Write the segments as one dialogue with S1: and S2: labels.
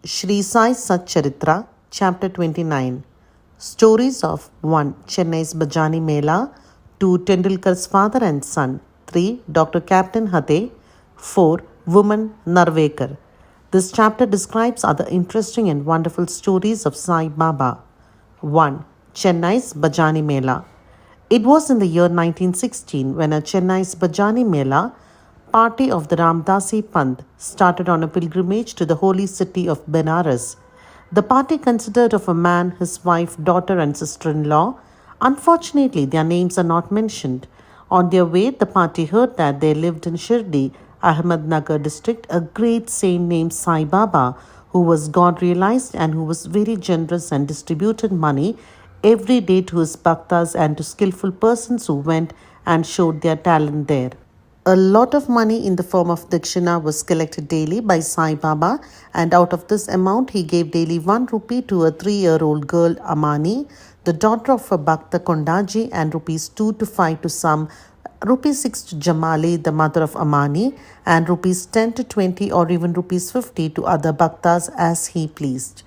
S1: Shri Sai Satcharitra, Chapter 29. Stories of 1. Chennai's Bajani Mela. 2. Tendulkar's father and son. 3. Dr. Captain Hate. 4. Woman Narvekar. This chapter describes other interesting and wonderful stories of Sai Baba. 1. Chennai's Bajani Mela. It was in the year 1916 when a Chennai's Bajani Mela party of the Ramdasi Panth started on a pilgrimage to the holy city of Benares. The party consisted of a man, his wife, daughter and sister-in-law. Unfortunately, their names are not mentioned. On their way, the party heard that there lived in Shirdi, Ahmednagar district, a great saint named Sai Baba, who was God-realized and who was very generous and distributed money every day to his bhaktas and to skillful persons who went and showed their talent there. A lot of money in the form of dakshina was collected daily by Sai Baba, and out of this amount he gave daily 1 rupee to a 3-year-old girl Amani, the daughter of a Bhakta Kondaji, and rupees 2 to 5 to some, rupees 6 to Jamali, the mother of Amani, and rupees 10 to 20 or even rupees 50 to other Bhaktas as he pleased.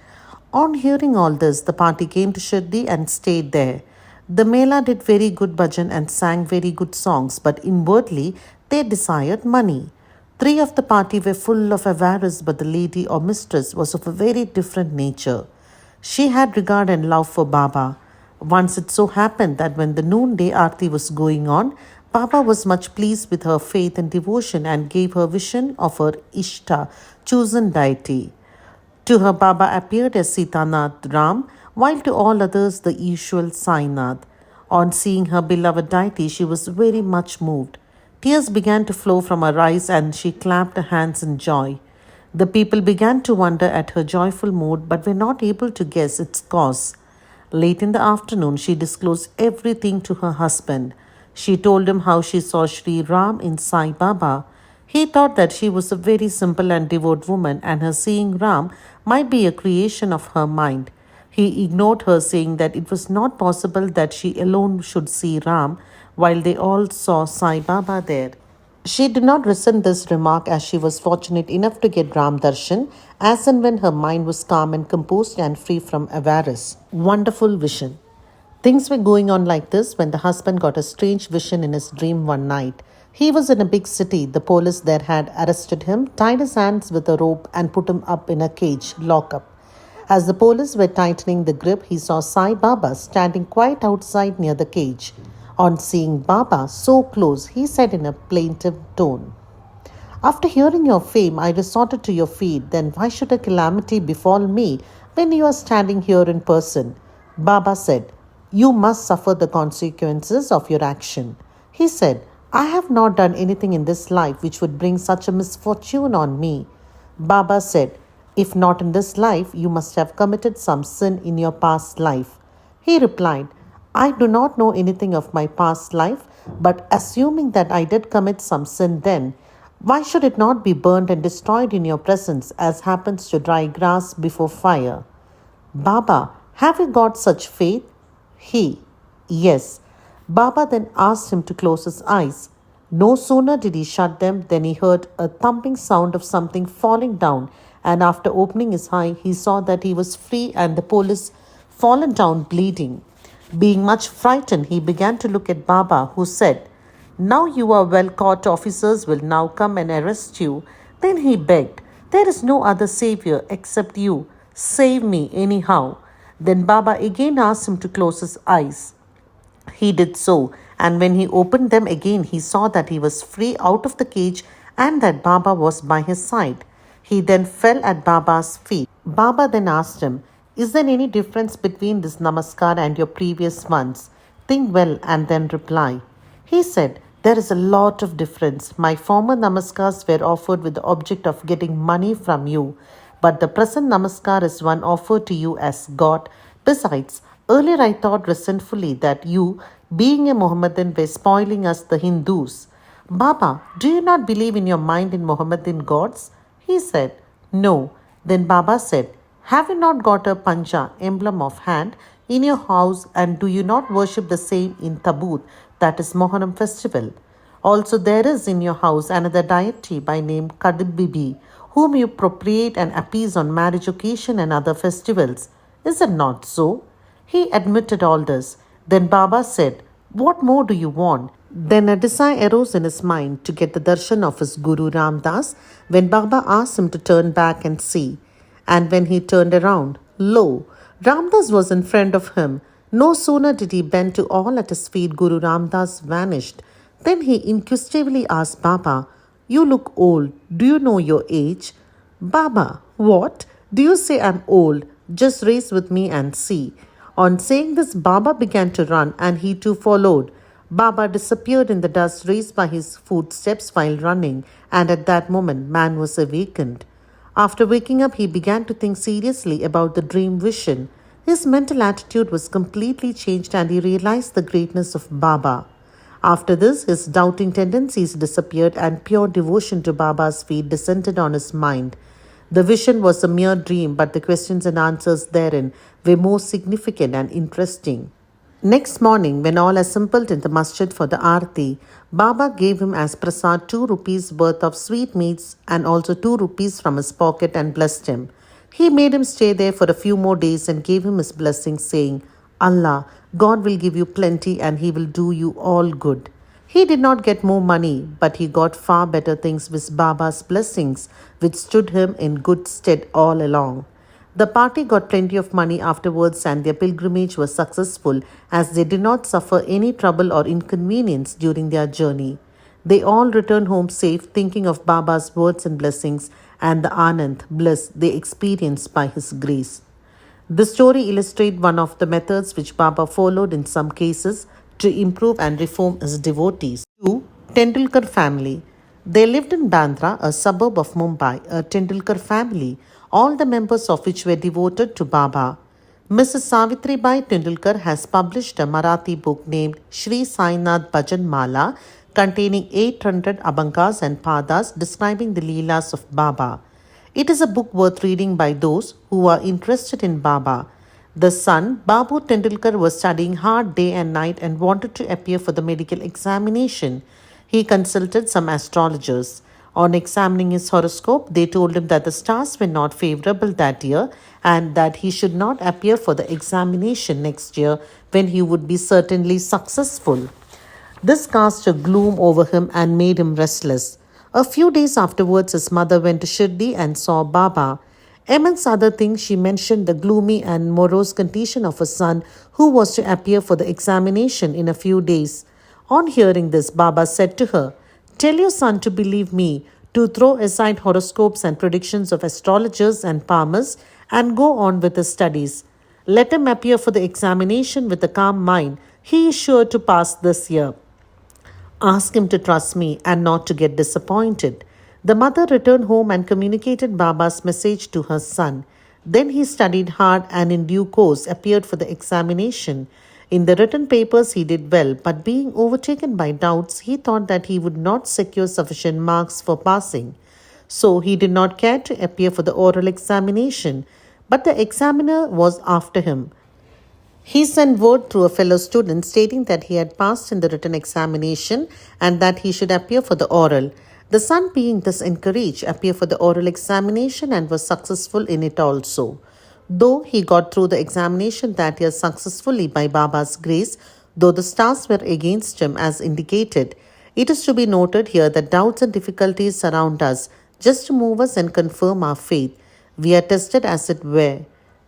S1: On hearing all this, the party came to Shirdi and stayed there. The Mela did very good bhajan and sang very good songs, but inwardly they desired money. 3 of the party were full of avarice, but the lady or mistress was of a very different nature. She had regard and love for Baba. Once it so happened that when the noonday aarti was going on, Baba was much pleased with her faith and devotion and gave her vision of her Ishta, chosen deity. To her, Baba appeared as Sitanath Ram, while to all others the usual Sainath. On seeing her beloved deity, she was very much moved. Tears began to flow from her eyes and she clapped her hands in joy. The people began to wonder at her joyful mood but were not able to guess its cause. Late in the afternoon, she disclosed everything to her husband. She told him how she saw Shri Ram in Sai Baba. He thought that she was a very simple and devout woman and her seeing Ram might be a creation of her mind. He ignored her, saying that it was not possible that she alone should see Ram, while they all saw Sai Baba there. She did not resent this remark, as she was fortunate enough to get Ram Darshan as and when her mind was calm and composed and free from avarice. Wonderful vision. Things were going on like this when the husband got a strange vision in his dream one night. He was in a big city. The police there had arrested him, tied his hands with a rope and put him up in a cage, lock-up. As the police were tightening the grip, he saw Sai Baba standing quite outside near the cage. On seeing Baba so close, he said in a plaintive tone, "After hearing your fame, I resorted to your feet. Then why should a calamity befall me when you are standing here in person?" Baba said, "You must suffer the consequences of your action." He said, "I have not done anything in this life which would bring such a misfortune on me." Baba said, "If not in this life, you must have committed some sin in your past life." He replied, "I do not know anything of my past life, but assuming that I did commit some sin then, why should it not be burned and destroyed in your presence as happens to dry grass before fire?" "Baba, have you got such faith?" He, "Yes." Baba then asked him to close his eyes. No sooner did he shut them than he heard a thumping sound of something falling down, and after opening his eye, he saw that he was free and the police fallen down bleeding. Being much frightened, he began to look at Baba, who said, "Now you are well caught. Officers will now come and arrest you." Then he begged, "There is no other savior except you. Save me anyhow." Then Baba again asked him to close his eyes. He did so, and when he opened them again, he saw that he was free out of the cage and that Baba was by his side. He then fell at Baba's feet. Baba then asked him, "Is there any difference between this namaskar and your previous ones? Think well and then reply." He said, "There is a lot of difference. My former namaskars were offered with the object of getting money from you, but the present namaskar is one offered to you as God. Besides, earlier I thought resentfully that you, being a Mohammedan, were spoiling us the Hindus. Baba, do you not believe in your mind in Mohammedan gods?" He said, "No." Then Baba said, "Have you not got a panja, emblem of hand, in your house, and do you not worship the same in Tabut, that is Mohanam festival? Also there is in your house another deity by name Kadibbibi, whom you appropriate and appease on marriage occasion and other festivals. Is it not so?" He admitted all this. Then Baba said, "What more do you want?" Then a desire arose in his mind to get the darshan of his Guru Ramdas when Baba asked him to turn back and see. And when he turned around, lo, Ramdas was in front of him. No sooner did he bend to all at his feet, Guru Ramdas vanished. Then he inquisitively asked Baba, "You look old. Do you know your age?" "Baba, what? Do you say I'm old? Just race with me and see." On saying this, Baba began to run and he too followed. Baba disappeared in the dust raised by his footsteps while running, and at that moment man was awakened. After waking up, he began to think seriously about the dream vision. His mental attitude was completely changed and he realized the greatness of Baba. After this, his doubting tendencies disappeared and pure devotion to Baba's feet descended on his mind. The vision was a mere dream, but the questions and answers therein were more significant and interesting. Next morning, when all assembled in the masjid for the arti, Baba gave him as prasad 2 rupees worth of sweetmeats and also 2 rupees from his pocket and blessed him. He made him stay there for a few more days and gave him his blessing, saying, "Allah, God will give you plenty and He will do you all good." He did not get more money, but he got far better things with Baba's blessings, which stood him in good stead all along. The party got plenty of money afterwards and their pilgrimage was successful as they did not suffer any trouble or inconvenience during their journey. They all returned home safe, thinking of Baba's words and blessings and the Anantha bliss they experienced by his grace. This story illustrates one of the methods which Baba followed in some cases to improve and reform his devotees. 2. Tendulkar family. They lived in Bandra, a suburb of Mumbai, a Tendulkar family, all the members of which were devoted to Baba. Mrs. Savitribai Tendulkar has published a Marathi book named Shri Sai Bhajan Mala containing 800 abhangas and padas describing the leelas of Baba. It is a book worth reading by those who are interested in Baba. The son, Babu Tendulkar, was studying hard day and night and wanted to appear for the medical examination. He consulted some astrologers. On examining his horoscope, they told him that the stars were not favorable that year and that he should not appear for the examination next year when he would be certainly successful. This cast a gloom over him and made him restless. A few days afterwards, his mother went to Shirdi and saw Baba. Amongst other things, she mentioned the gloomy and morose condition of a son who was to appear for the examination in a few days. On hearing this, Baba said to her, "Tell your son to believe me, to throw aside horoscopes and predictions of astrologers and palmers and go on with his studies. Let him appear for the examination with a calm mind. He is sure to pass this year. Ask him to trust me and not to get disappointed." The mother returned home and communicated Baba's message to her son. Then he studied hard and in due course appeared for the examination. In the written papers he did well, but being overtaken by doubts, he thought that he would not secure sufficient marks for passing. So he did not care to appear for the oral examination, but the examiner was after him. He sent word through a fellow student stating that he had passed in the written examination and that he should appear for the oral. The son, being thus encouraged, appeared for the oral examination and was successful in it also. Though he got through the examination that year successfully by Baba's grace, though the stars were against him as indicated, it is to be noted here that doubts and difficulties surround us just to move us and confirm our faith. We are tested as it were.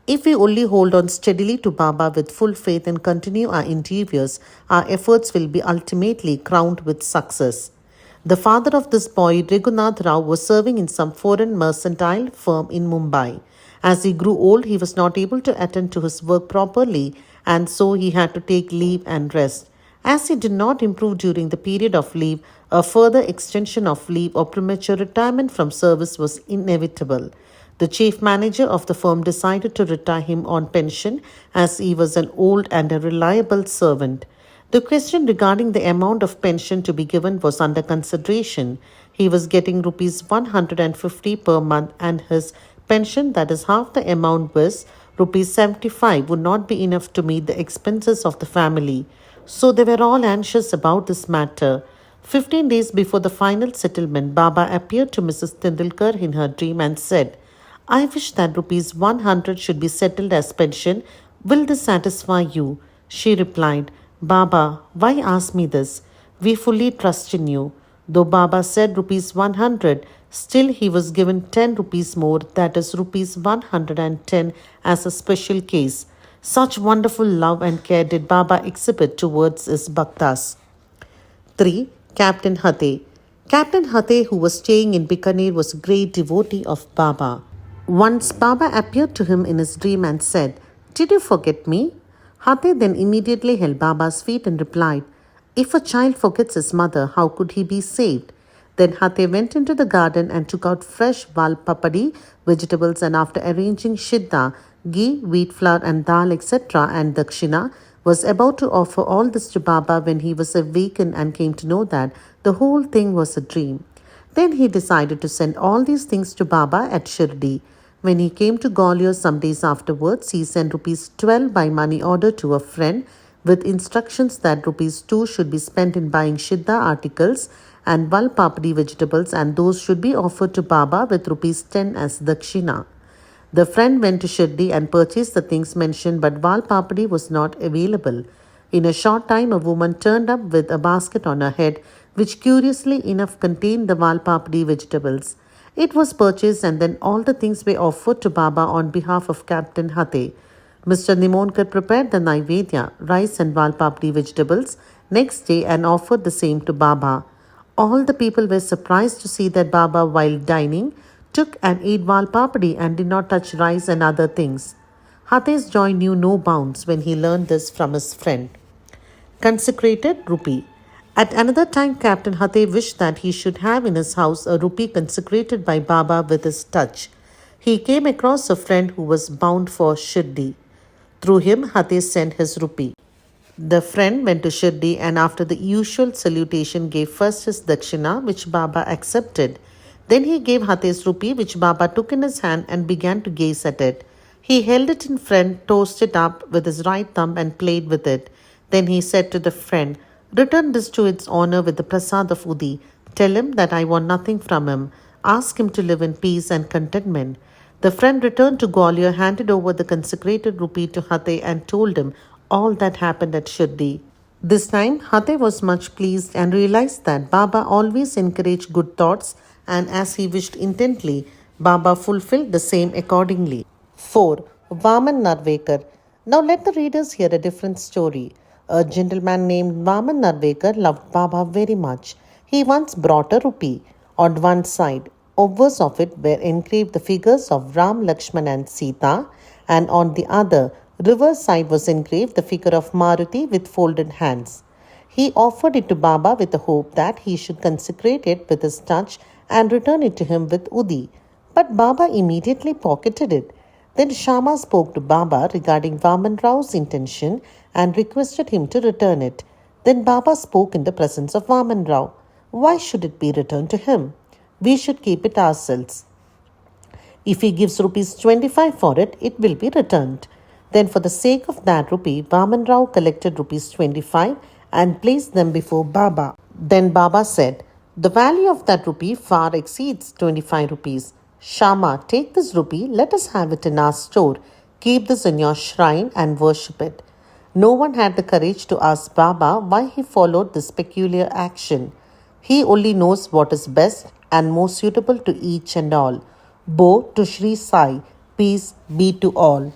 S1: If we only hold on steadily to Baba with full faith and continue our endeavors, our efforts will be ultimately crowned with success. The father of this boy, Raghunath Rao, was serving in some foreign mercantile firm in Mumbai. As he grew old, he was not able to attend to his work properly, and so he had to take leave and rest. As he did not improve during the period of leave, a further extension of leave or premature retirement from service was inevitable. The chief manager of the firm decided to retire him on pension as he was an old and a reliable servant. The question regarding the amount of pension to be given was under consideration. He was getting rupees 150 per month and his pension, that is half the amount, was rupees 75, would not be enough to meet the expenses of the family. So they were all anxious about this matter. 15 days before the final settlement, Baba appeared to Mrs. Tendulkar in her dream and said, I wish that rupees 100 should be settled as pension. Will this satisfy you? She replied, Baba, why ask me this? We fully trust in you. Though Baba said rupees 100, still he was given 10 rupees more, that is rupees 110 as a special case. Such wonderful love and care did Baba exhibit towards his bhaktas. 3. Captain Hate. Captain Hate, who was staying in Bikaner, was a great devotee of Baba. Once Baba appeared to him in his dream and said, Did you forget me? Hate then immediately held Baba's feet and replied, If a child forgets his mother, how could he be saved? Then Hate went into the garden and took out fresh val papadi, vegetables, and after arranging shidda, ghee, wheat flour and dal, etc., and dakshina, was about to offer all this to Baba when he was awakened and came to know that the whole thing was a dream. Then he decided to send all these things to Baba at Shirdi. When he came to Gwalior some days afterwards, he sent rupees 12 by money order to a friend with instructions that rupees 2 should be spent in buying Shidda articles and Val Papadi vegetables, and those should be offered to Baba with rupees 10 as dakshina. The friend went to Shirdi and purchased the things mentioned, but Val Papadi was not available. In a short time, a woman turned up with a basket on her head, which curiously enough contained the Val Papadi vegetables. It was purchased and then all the things were offered to Baba on behalf of Captain Hate. Mr. Nimonkar prepared the Naivedya, rice and Val Papadi vegetables, next day and offered the same to Baba. All the people were surprised to see that Baba, while dining, took and ate Val Papadi and did not touch rice and other things. Hate's joy knew no bounds when he learned this from his friend. Consecrated rupee. At another time, Captain Hate wished that he should have in his house a rupee consecrated by Baba with his touch. He came across a friend who was bound for Shirdi. Through him, Hate sent his rupee. The friend went to Shirdi and after the usual salutation gave first his dakshina, which Baba accepted. Then he gave Hate's rupee, which Baba took in his hand and began to gaze at it. He held it in front, tossed it up with his right thumb and played with it. Then he said to the friend, Return this to its owner with the prasad of Udi. Tell him that I want nothing from him. Ask him to live in peace and contentment. The friend returned to Gwalior, handed over the consecrated rupee to Hate and told him all that happened at Shirdi. This time, Hate was much pleased and realized that Baba always encouraged good thoughts, and as he wished intently, Baba fulfilled the same accordingly. 4. Vaman Narvekar. Now let the readers hear a different story. A gentleman named Vaman Narvekar loved Baba very much. He once brought a rupee. On one side, obverse of it were engraved the figures of Ram, Lakshman and Sita, and on the other, reverse side was engraved the figure of Maruti with folded hands. He offered it to Baba with the hope that he should consecrate it with his touch and return it to him with Udi. But Baba immediately pocketed it. Then Shama spoke to Baba regarding Vaman Rao's intention and requested him to return it. Then Baba spoke in the presence of Vaman Rao. Why should it be returned to him? We should keep it ourselves. If he gives rupees 25 for it, it will be returned. Then for the sake of that rupee, Vaman Rao collected rupees 25 and placed them before Baba. Then Baba said, The value of that rupee far exceeds 25 rupees. Shama, take this rupee, let us have it in our store. Keep this in your shrine and worship it. No one had the courage to ask Baba why he followed this peculiar action. He only knows what is best and most suitable to each and all. Bow to Shri Sai. Peace be to all.